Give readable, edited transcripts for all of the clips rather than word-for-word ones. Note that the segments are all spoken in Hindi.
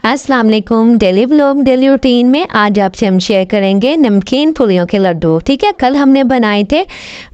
अस्सलाम वालेकुम। डेली व्लॉग डेली रूटीन में आज आपसे हम शेयर करेंगे नमकीन पूरियों के लड्डू। ठीक है, कल हमने बनाए थे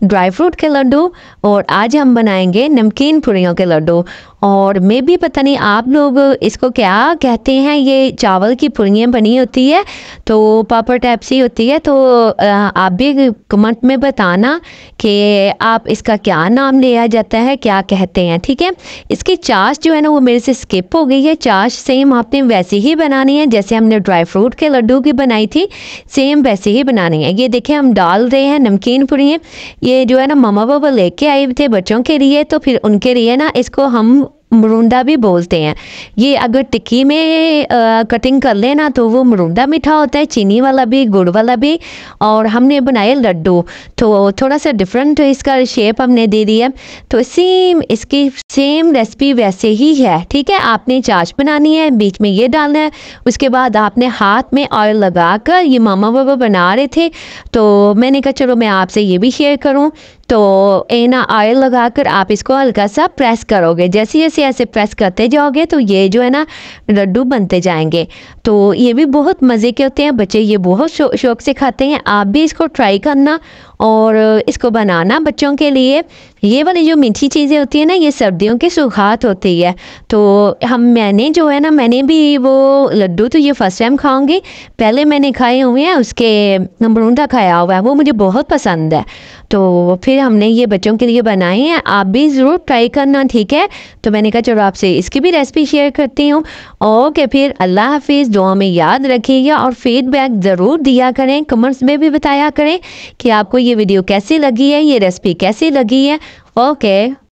ड्राई फ्रूट के लड्डू और आज हम बनाएंगे नमकीन पूरियों के लड्डू। और मैं भी पता नहीं आप लोग इसको क्या कहते हैं। ये चावल की पूरियाँ बनी होती है तो पापड़ टाइप सी होती है। तो आप भी कमेंट में बताना कि आप इसका क्या नाम लिया जाता है, क्या कहते हैं। ठीक है, इसकी चाश जो है ना वो मेरे से स्किप हो गई है। चाश सेम आपने वैसे ही बनानी है जैसे हमने ड्राई फ्रूट के लड्डू की बनाई थी, सेम वैसे ही बनानी है। ये देखें हम डाल रहे हैं नमकीन पूरियाँ। ये जो है ना मम्मा पापा लेके आए थे बच्चों के लिए, तो फिर उनके लिए ना इसको हम मरुंडा भी बोलते हैं। ये अगर टिक्की में कटिंग कर लेना तो वो मरुंडा मीठा होता है, चीनी वाला भी गुड़ वाला भी। और हमने बनाए लड्डू तो थोड़ा सा डिफरेंट इसका शेप हमने दे दिया। तो सेम इसकी सेम रेसिपी वैसे ही है। ठीक है, आपने चाश बनानी है, बीच में ये डालना है। उसके बाद आपने हाथ में ऑयल लगाकर, ये मामा बाबा बना रहे थे तो मैंने कहा चलो मैं आपसे ये भी शेयर करूं। तो ना ऑयल लगाकर आप इसको हल्का सा प्रेस करोगे। जैसे जैसे ऐसे प्रेस करते जाओगे तो ये जो है ना लड्डू बनते जाएंगे। तो ये भी बहुत मज़े के होते हैं, बच्चे ये बहुत शौक से खाते हैं। आप भी इसको ट्राई करना और इसको बनाना बच्चों के लिए। ये वाली जो मीठी चीज़ें होती है ना ये सर्दियों की सौगात होती है। तो मैंने जो है ना मैंने भी वो लड्डू तो ये फर्स्ट टाइम खाऊंगी। पहले मैंने खाए हुए हैं, उसके मरुंडा खाया हुआ है, वो मुझे बहुत पसंद है। तो फिर हमने ये बच्चों के लिए बनाए हैं, आप भी ज़रूर ट्राई करना। ठीक है, तो मैंने कहा चलो आपसे इसकी भी रेसिपी शेयर करती हूँ। ओके, फिर अल्लाह हाफिज़। दुआ में याद रखिएगा और फीडबैक ज़रूर दिया करें, कमेंट्स में भी बताया करें कि आपको ये वीडियो कैसी लगी है, ये रेसिपी कैसी लगी है। ओके।